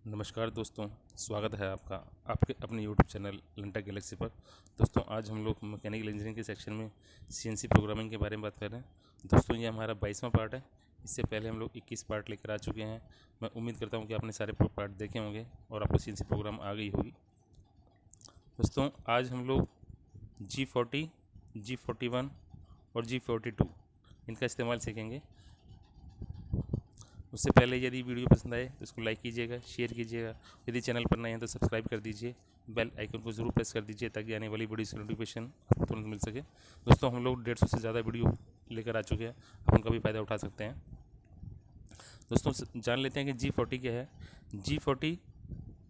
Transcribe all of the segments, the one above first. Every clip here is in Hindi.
नमस्कार दोस्तों, स्वागत है आपका आपके अपने यूट्यूब चैनल लंटा गैलेक्सी पर। दोस्तों आज हम लोग मैकेनिकल इंजीनियरिंग के सेक्शन में सीएनसी प्रोग्रामिंग के बारे में बात कर रहे हैं। दोस्तों ये हमारा 22वां पार्ट है। इससे पहले हम लोग 21 पार्ट लेकर आ चुके हैं। मैं उम्मीद करता हूँ कि आपने सारे पार्ट देखे होंगे और आपको सीएनसी प्रोग्राम आ गई होगी। दोस्तों आज हम लोग G40, G41 और G42 इनका इस्तेमाल सीखेंगे। उससे पहले यदि वीडियो पसंद आए तो इसको लाइक कीजिएगा, शेयर कीजिएगा। यदि चैनल पर नए हैं तो सब्सक्राइब कर दीजिए, बेल आइकन को ज़रूर प्रेस कर दीजिए ताकि आने वाली वीडियो से नोटिफिकेशन आपको तुरंत मिल सके। दोस्तों हम लोग 150 से ज़्यादा वीडियो लेकर आ चुके हैं, आप उनका भी फ़ायदा उठा सकते हैं। दोस्तों जान लेते हैं कि G40 क्या है। G40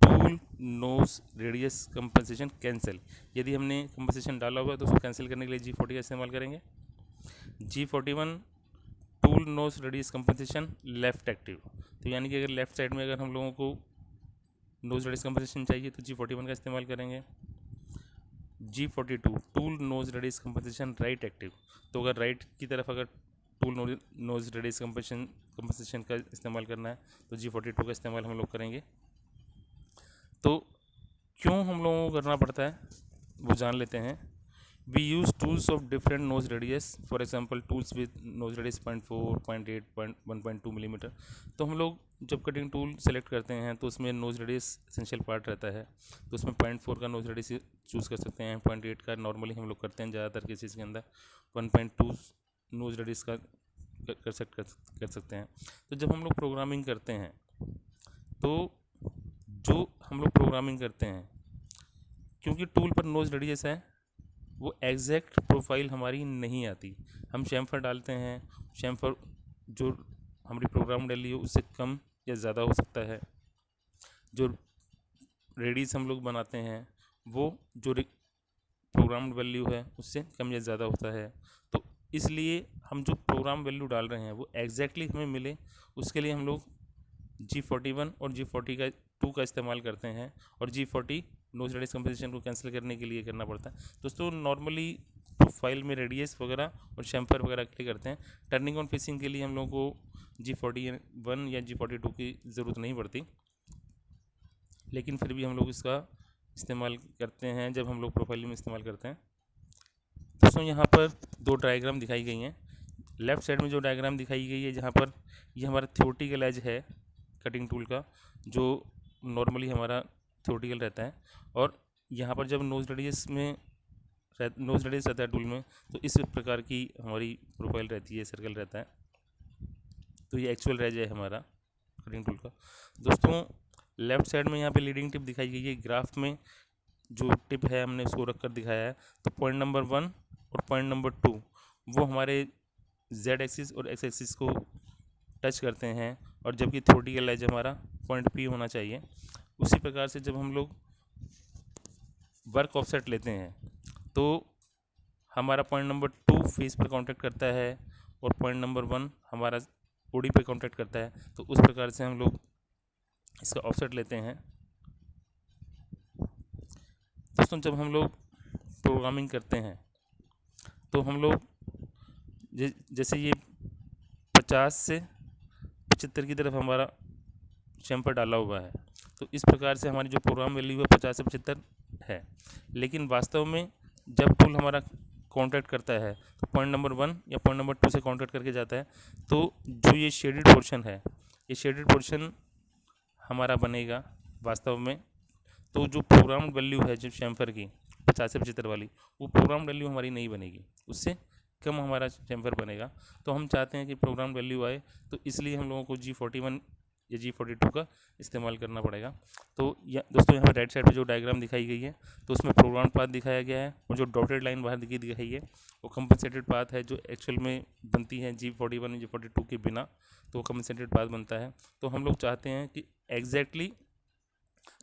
tool nose radius compensation cancel. यदि हमने कंपनसेशन डाला हुआ है तो उसको कैंसिल करने के लिए G40 का इस्तेमाल करेंगे। G41 tool nose radius compensation left active. तो यानी कि अगर लेफ्ट साइड में अगर हम लोगों को नोज रेडियस कंपनसेशन चाहिए तो G41 का इस्तेमाल करेंगे। G42 tool nose radius compensation right active. तो अगर राइट की तरफ अगर टूल नोज रेडियस कंपनसेशन का इस्तेमाल करना है तो G42 का इस्तेमाल हम लोग करेंगे। तो क्यों हम लोगों को करना पड़ता है वो जान लेते हैं। We use tools of different nose radius, for example tools with nose radius 0.4, 0.8, 1.2 millimetre. तो हम लोग जब कटिंग टूल सेलेक्ट करते हैं तो उसमें नोज रेडियस एसेंशियल पार्ट रहता है। तो उसमें 0.4 का नोज रेडियस चूज़ कर सकते हैं, 0.8 का नॉर्मली हम लोग करते हैं ज़्यादातर केसेस के अंदर, 1.2 नोज रेडियस का कर सकते हैं। तो जब हम लोग प्रोग्रामिंग करते हैं तो जो हम लोग प्रोग्रामिंग करते हैं क्योंकि टूल पर नोज रेडियस है वो एग्जैक्ट प्रोफाइल हमारी नहीं आती। हम शैम्फर डालते हैं, शैम्फर जो हमारी प्रोग्राम डाली हो उससे कम या ज़्यादा हो सकता है। जो रेडियस हम लोग बनाते हैं वो जो प्रोग्राम वैल्यू है उससे कम या ज़्यादा होता है। तो इसलिए हम जो प्रोग्राम वैल्यू डाल रहे हैं वो एग्जैक्टली हमें मिले, उसके लिए हम लोग G41 और G42 का इस्तेमाल करते हैं। और G40 नोज रेडियस कंपोजिशन को कैंसिल करने के लिए करना पड़ता है। दोस्तों नॉर्मली प्रोफाइल में रेडियस वगैरह और शैम्फर वगैरह के लिए करते हैं। टर्निंग ऑन फेसिंग के लिए हम लोगों को G41 या G42 की ज़रूरत नहीं पड़ती, लेकिन फिर भी हम लोग इसका इस्तेमाल करते हैं जब हम लोग प्रोफाइल में इस्तेमाल करते हैं। दोस्तों यहाँ पर दो डायग्राम दिखाई गई हैं। लेफ़्ट साइड में जो डायग्राम दिखाई गई है जहाँ पर ये हमारा थ्योरेटिकल एज है कटिंग टूल का, जो नॉर्मली हमारा थ्योरेटिकल रहता है। और यहाँ पर जब नोज रेडियस रहता है टूल में तो इस प्रकार की हमारी प्रोफाइल रहती है, सर्कल रहता है। तो ये एक्चुअल एज है हमारा कटिंग टूल का। दोस्तों लेफ़्ट साइड में यहाँ पे लीडिंग टिप दिखाई गई है। ग्राफ में जो टिप है हमने उसको रख कर दिखाया है। तो पॉइंट नंबर 1 और पॉइंट नंबर 2 वो हमारे Z एक्सिस और X एक्सिस को टच करते हैं, और जबकि थ्योरेटिकल एज हमारा पॉइंट P होना चाहिए। उसी प्रकार से जब हम लोग वर्क ऑफसेट लेते हैं तो हमारा पॉइंट नंबर 2 फेस पर कांटेक्ट करता है और पॉइंट नंबर 1 हमारा OD पे कांटेक्ट करता है। तो उस प्रकार से हम लोग इसका ऑफसेट लेते हैं। दोस्तों जब हम लोग प्रोग्रामिंग करते हैं तो हम लोग जैसे ये 50 से 75 की तरफ हमारा शैम्पर डाला हुआ है, तो इस प्रकार से हमारी जो प्रोग्राम वैल्यू है 50 से 75 है। लेकिन वास्तव में जब टूल हमारा कांटेक्ट करता है तो पॉइंट नंबर 1 या पॉइंट नंबर 2 से कांटेक्ट करके जाता है। तो जो ये शेडेड पोर्शन है, ये शेडेड पोर्शन हमारा बनेगा वास्तव में। तो जो प्रोग्राम वैल्यू है जब शैम्फर की 50 से 75 वाली, वो प्रोग्राम वैल्यू हमारी नहीं बनेगी, उससे कम हमारा शैम्फर बनेगा। तो हम चाहते हैं कि प्रोग्राम वैल्यू आए, तो इसलिए हम लोगों को G41 या G42 का इस्तेमाल करना पड़ेगा। तो दोस्तों यहाँ पर राइट साइड पे जो डायग्राम दिखाई गई है तो उसमें प्रोग्राम पाथ दिखाया गया है, और जो डॉटेड लाइन बाहर दिखाई है वो कंपनसेटेड पाथ है जो एक्चुअल में बनती है G41 या G42 के बिना, तो कंपनसेटेड पाथ बनता है। तो हम लोग चाहते हैं कि एग्जैक्टली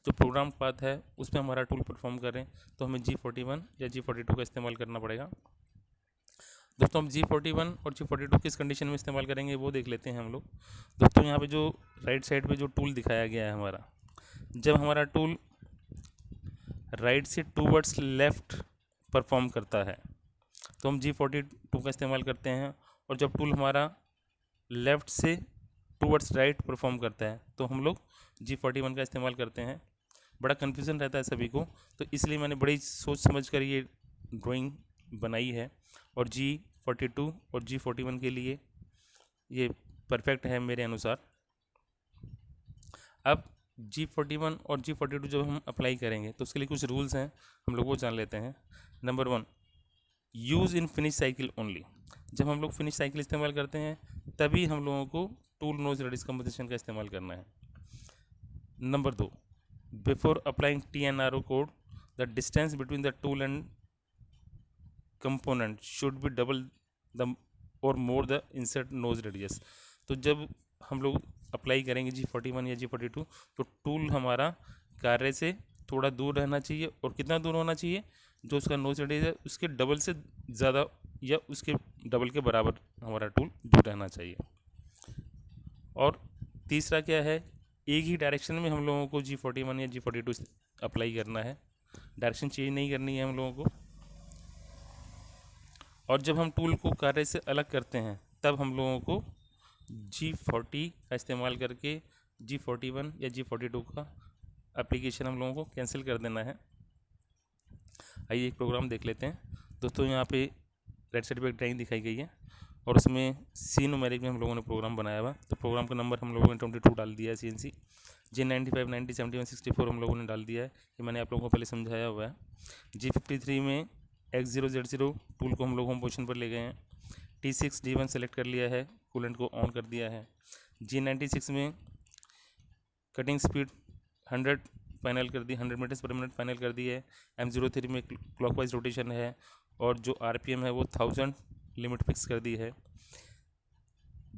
जो प्रोग्राम पाथ है उसमें हमारा टूल परफॉर्म करें, तो हमें G41 या G42 का इस्तेमाल करना पड़ेगा। दोस्तों हम G41 और G42 किस कंडीशन में इस्तेमाल करेंगे वो देख लेते हैं हम लोग। दोस्तों यहाँ पे जो राइट साइड पे जो टूल दिखाया गया है हमारा, जब हमारा टूल राइट से टूवर्ड्स लेफ़्ट परफॉर्म करता है तो हम G42 का इस्तेमाल करते हैं, और जब टूल हमारा लेफ़्ट से टूवर्ड्स राइट परफॉर्म करता है तो हम लोग G41 का इस्तेमाल करते हैं। बड़ा कन्फ्यूज़न रहता है सभी को, तो इसलिए मैंने बड़ी सोच समझ कर ये ड्राइंग बनाई है। और G42 और G41 के लिए ये परफेक्ट है मेरे अनुसार। अब G41 और G42 जब हम अप्लाई करेंगे तो उसके लिए कुछ रूल्स हैं, हम लोग वो जान लेते हैं। Number 1, use in finish cycle only. जब हम लोग फिनिश साइकिल इस्तेमाल करते हैं तभी हम लोगों को टूल नोज रेडियस कंपोजिशन का इस्तेमाल करना है। Number 2, before applying TNRO code the distance between the tool and component should be double the और more the insert nose radius. तो जब हम लोग अप्लाई करेंगे G41 या G42 तो टूल हमारा कार्य से थोड़ा दूर रहना चाहिए। और कितना दूर होना चाहिए? जो उसका नोज रेडियस है उसके डबल से ज़्यादा या उसके डबल के बराबर हमारा टूल दूर रहना चाहिए। और तीसरा क्या है, एक ही डायरेक्शन में हम लोगों को G41 या G42 अप्लाई करना है, डायरेक्शन चेंज नहीं करनी है हम लोगों को। और जब हम टूल को कार्य से अलग करते हैं तब हम लोगों को G40 का इस्तेमाल करके G41 या G42 का एप्लीकेशन हम लोगों को कैंसिल कर देना है। आइए एक प्रोग्राम देख लेते हैं। दोस्तों यहाँ पे राइट साइड पे एक ड्राइंग दिखाई गई है और उसमें सी न्यूमेरिक में हम लोगों ने प्रोग्राम बनाया हुआ। तो प्रोग्राम का नंबर हम लोगों ने 22 डाल दिया है, CNC J95 90 71 64 हम लोगों ने डाल दिया है, ये मैंने आप लोगों को पहले समझाया हुआ है। G53 में X0Z0 टूल को हम लोग होम पोजीशन पर ले गए हैं। T6 D1 सेलेक्ट कर लिया है, कूलेंट को ऑन कर दिया है। G96 में कटिंग स्पीड 100 फाइनल कर दी, 100 मीटर्स पर मिनट फाइनल कर दी है। M03 में क्लॉकवाइज रोटेशन है और जो RPM है वो 1000 लिमिट फिक्स कर दी है।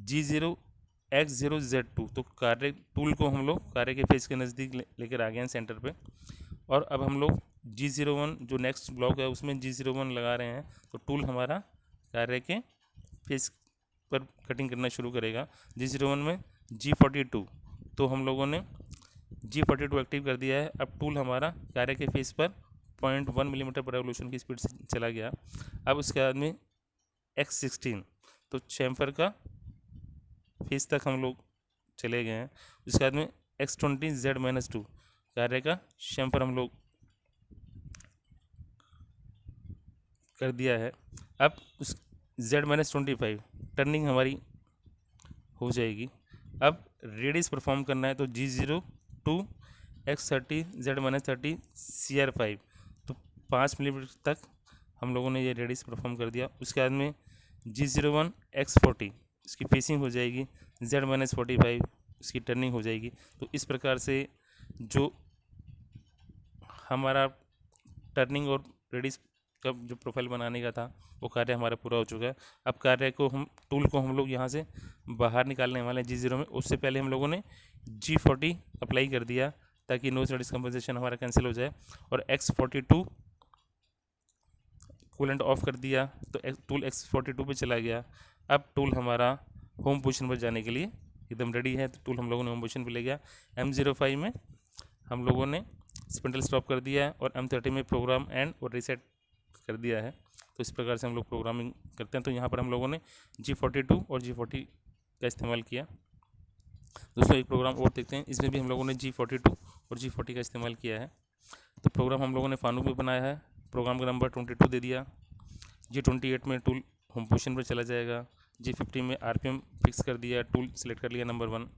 G0X0Z2 तो कार्य टूल को हम लोग कार्य के फेस के नज़दीक लेकर आ गए हैं सेंटर पे। और अब हम लोग G01 जो नेक्स्ट ब्लॉक है उसमें G01 लगा रहे हैं तो टूल हमारा कार्य के फेस पर कटिंग करना शुरू करेगा। G01 में G42 तो हम लोगों ने G42 एक्टिव कर दिया है। अब टूल हमारा कार्य के फेस पर 0.1 मिलीमीटर पर रेवोल्यूशन की स्पीड से चला गया। अब उसके बाद में X16 तो चैम्फर का फेस तक हम लोग चले गए हैं। उसके बाद में X20 Z-2 कार्य का चैम्फर हम लोग कर दिया है। अब उस Z-25 टर्निंग हमारी हो जाएगी। अब रेडियस परफॉर्म करना है तो G02 X30 Z-30 CR5 तो 5 मिलीमीटर तक हम लोगों ने ये रेडियस परफॉर्म कर दिया। उसके बाद में G01 X40 इसकी फेसिंग हो जाएगी, Z-45 इसकी टर्निंग हो जाएगी। तो इस प्रकार से जो हमारा टर्निंग और रेडियस का जो प्रोफाइल बनाने का था वो कार्य हमारा पूरा हो चुका है। अब कार्य को हम टूल को हम लोग यहाँ से बाहर निकालने वाले हैं G0 में। उससे पहले हम लोगों ने G40 अप्लाई कर दिया ताकि नोज रेडियस कंपोजिशन हमारा कैंसिल हो जाए। और X42 कूलेंट ऑफ कर दिया तो टूल X42 पे चला गया। अब टूल हमारा होम पोजीशन पर जाने के लिए एकदम रेडी है, तो टूल हम लोगों ने होम पोजीशन पर ले गया। M05 में हम लोगों ने स्पिंडल स्टॉप कर दिया है और M30 में प्रोग्राम एंड और रीसेट कर दिया है। तो इस प्रकार से हम लोग प्रोग्रामिंग करते हैं। तो यहाँ पर हम लोगों ने G42 और G40 का इस्तेमाल किया। दोस्तों एक प्रोग्राम और देखते हैं, इसमें भी हम लोगों ने G42 और G40 का इस्तेमाल किया है। तो प्रोग्राम हम लोगों ने फानुक में बनाया है, प्रोग्राम का नंबर 22 दे दिया। G28 में टूल होम पोजीशन पर चला जाएगा। G50 में RPM फिक्स कर दिया, टूल सेलेक्ट कर लिया नंबर 1।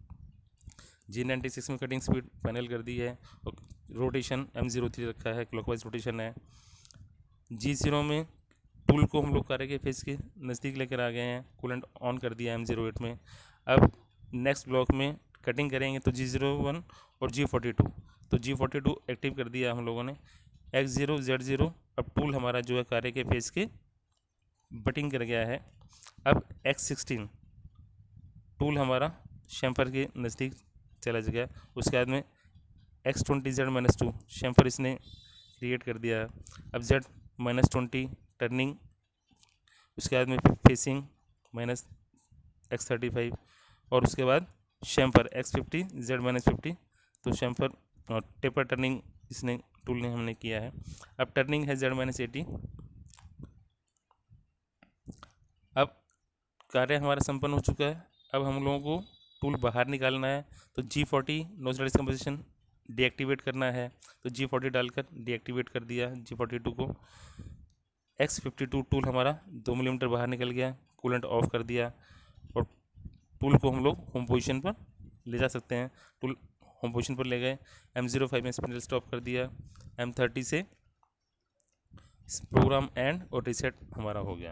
G96 में कटिंग स्पीड फाइनल कर दी है और रोटेशन M03 रखा है, क्लॉकवाइज रोटेशन है। G0 में टूल को हम लोग कार्य के फेस के नज़दीक लेकर आ गए हैं, कूलेंट ऑन कर दिया M08 में। अब नेक्स्ट ब्लॉक में कटिंग करेंगे तो G01 और G42 तो G42 एक्टिव कर दिया हम लोगों ने। X0Z0 अब टूल हमारा जो है कार्य के फेस के बटिंग कर गया है। अब X16 टूल हमारा शैम्फर के नज़दीक चला गया। उसके बाद में X20 Z-2 शैम्फर इसने क्रिएट कर दिया है। अब Z-20 टर्निंग, उसके बाद में फेसिंग -X35 और उसके बाद शैम्फर X50 Z-50 तो शैम्फर और टेपर टर्निंग इसने टूल ने हमने किया है। अब टर्निंग है Z-80। अब कार्य हमारा संपन्न हो चुका है। अब हम लोगों को टूल बाहर निकालना है तो G40 nose radius composition deactivate करना है तो G40 डालकर डीएक्टिवेट कर दिया G42 को। X52 टूल हमारा 2 मिलीमीटर बाहर निकल गया, कूलेंट ऑफ कर दिया और टूल को हम लोग होम पोजीशन पर ले जा सकते हैं। टूल होम पोजीशन पर ले गए, M05 में स्पिंडल स्टॉप कर दिया, M30 से प्रोग्राम एंड और रीसेट हमारा हो गया।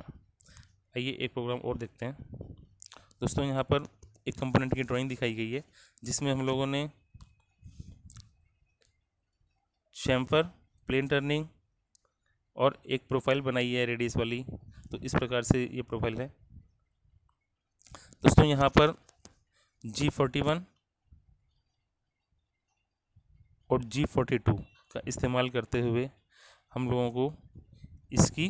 आइए एक प्रोग्राम और देखते हैं दोस्तों। यहाँ पर एक कंपोनेंट की ड्राइंग दिखाई गई है जिसमें हम लोगों ने शैम्फर, प्लेन टर्निंग और एक प्रोफाइल बनाई है रेडियस वाली। तो इस प्रकार से ये प्रोफाइल है दोस्तों। यहाँ पर G41 और G42 का इस्तेमाल करते हुए हम लोगों को इसकी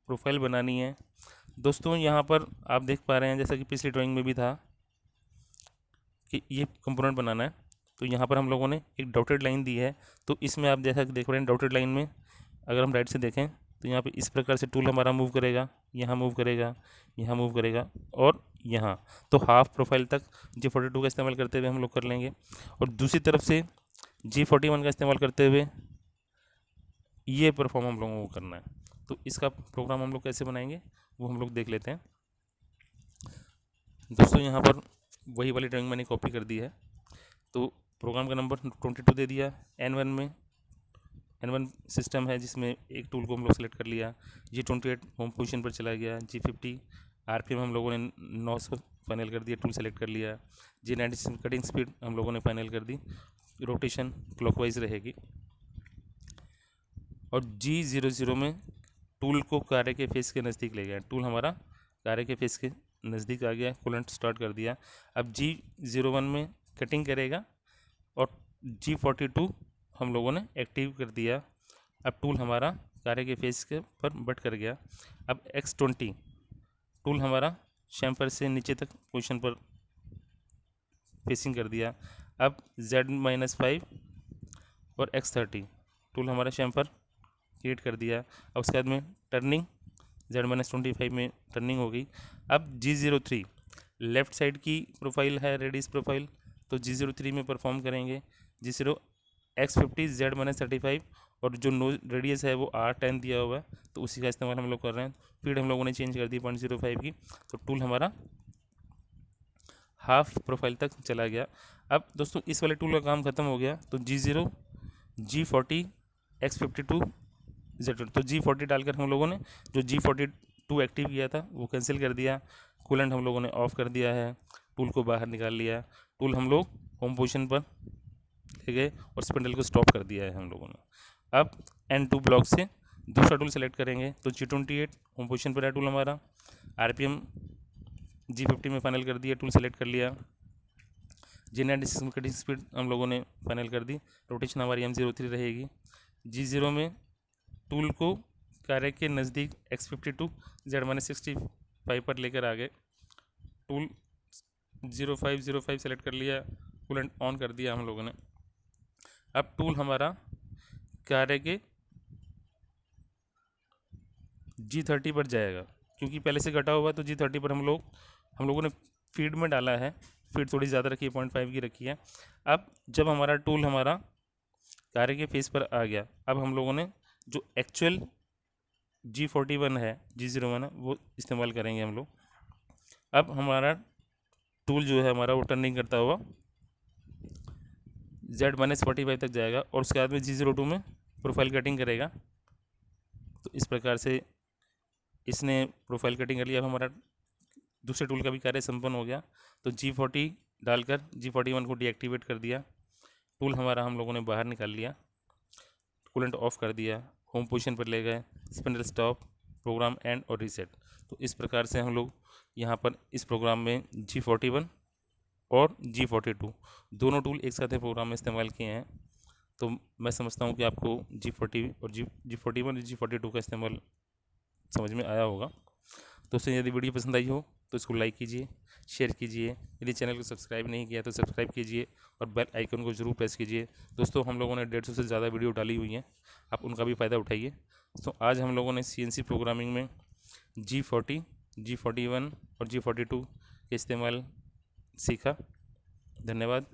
प्रोफाइल बनानी है दोस्तों। यहाँ पर आप देख पा रहे हैं जैसा कि पिछली ड्राइंग में भी था कि ये कंपोनेंट बनाना है। तो यहाँ पर हम लोगों ने एक डॉटेड लाइन दी है, तो इसमें आप जैसा कि देख रहे हैं डॉटेड लाइन में अगर हम राइट से देखें तो यहाँ पे इस प्रकार से टूल हमारा मूव करेगा, यहाँ मूव करेगा, यहाँ मूव करेगा और यहाँ। तो हाफ प्रोफाइल तक G42 का इस्तेमाल करते हुए हम लोग कर लेंगे और दूसरी तरफ से G41 का इस्तेमाल करते हुए ये परफॉर्म हम लोगों को करना है। तो इसका प्रोग्राम हम लोग कैसे बनाएंगे वो हम लोग देख लेते हैं दोस्तों। यहाँ पर वही वाली ड्राइंग मैंने कॉपी कर दी है। तो प्रोग्राम का नंबर 22 दे दिया। N1 में N1 सिस्टम है जिसमें एक टूल को हम लोग सेलेक्ट कर लिया। G28 होम पोजीशन पर चला गया। G50 RPM हम लोगों ने 900 फाइनल कर दिया, टूल सेलेक्ट कर लिया। G96 कटिंग स्पीड हम लोगों ने फाइनल कर दी, रोटेशन क्लॉकवाइज रहेगी। और G00 में टूल को कार्य के फेस के नज़दीक ले गया। टूल हमारा कार्य के फेस के नज़दीक आ गया, कूलेंट स्टार्ट कर दिया। अब G01 में कटिंग करेगा और G42 हम लोगों ने एक्टिव कर दिया। अब टूल हमारा कार्य के फेस के पर बट कर गया। अब X20 टूल हमारा शैम्फर से नीचे तक पोजीशन पर फेसिंग कर दिया। अब Z-5 और X30 टूल हमारा शैम्फर क्रिएट कर दिया। अब उसके बाद में टर्निंग Z-25 में टर्निंग हो गई। अब G03 लेफ़्ट साइड की प्रोफाइल है रेडियस प्रोफाइल, तो G03 में परफॉर्म करेंगे। G0 X50 Z-35 और जो नो रेडियस है वो R10 दिया हुआ है, तो उसी का इस्तेमाल हम लोग कर रहे हैं। फीड हम लोगों ने चेंज कर दी 0.05 की, तो टूल हमारा हाफ प्रोफाइल तक चला गया। अब दोस्तों इस वाले टूल का काम ख़त्म हो गया। तो G0 G40 X52 Z, तो G40 डालकर हम लोगों ने जो G42 एक्टिव किया था वो कैंसिल कर दिया। कूलेंट हम लोगों ने ऑफ कर दिया है, टूल को बाहर निकाल लिया। टूल हम लोग होम पोजीशन पर ले गए और स्पिंडल को स्टॉप कर दिया है हम लोगों ने। अब N2 ब्लॉक से दूसरा टूल सेलेक्ट करेंगे। तो G28 होम पोजीशन पर है टूल हमारा। RPM G50 में फाइनल कर दिया, टूल सेलेक्ट कर लिया। G96 में कटिंग स्पीड हम लोगों ने फाइनल कर दी, रोटेशन हमारी M03 रहेगी। G0 में टूल को कार्य के नज़दीक X52 Z-65 पर लेकर आ गए। टूल 0505 सेलेक्ट कर लिया, कूलेंट ऑन कर दिया हम लोगों ने। अब टूल हमारा कार्य के G30 पर जाएगा, क्योंकि पहले से कटा हुआ है तो G30 पर हम लोगों ने फीड में डाला है। फीड थोड़ी ज़्यादा रखी है, 0.5 की रखी है। अब जब हमारा टूल हमारा कार्य के फेस पर आ गया, अब हम लोगों ने जो एक्चुअल G41 है, G01 है, वो इस्तेमाल करेंगे हम लोग। अब हमारा टूल जो है हमारा वो टर्निंग करता हुआ Z-45 तक जाएगा और उसके बाद में G02 में प्रोफाइल कटिंग करेगा। तो इस प्रकार से इसने प्रोफाइल कटिंग कर लिया। अब हमारा दूसरे टूल का भी कार्य संपन्न हो गया। तो G40 डालकर G41 को डीएक्टिवेट कर दिया। टूल हमारा हम लोगों ने बाहर निकाल लिया, कूलेंट ऑफ कर दिया, होम पोजीशन पर ले गए, स्पिंडल स्टॉप, प्रोग्राम एंड और रीसेट। तो इस प्रकार से हम लोग यहाँ पर इस प्रोग्राम में G41 और G42 दोनों टूल एक साथ प्रोग्राम में इस्तेमाल किए हैं। तो मैं समझता हूँ कि आपको G40 और G41 और G42 का इस्तेमाल समझ में आया होगा। दोस्तों यदि वीडियो पसंद आई हो तो इसको लाइक कीजिए, शेयर कीजिए। यदि चैनल को सब्सक्राइब नहीं किया तो सब्सक्राइब कीजिए और बेल आइकन को जरूर प्रेस कीजिए। दोस्तों हम लोगों ने 150 से ज़्यादा वीडियो डाली हुई हैं, आप उनका भी फ़ायदा उठाइए। दोस्तों आज हम लोगों ने CNC प्रोग्रामिंग में G40, G41 और G42 के इस्तेमाल सीखा। धन्यवाद।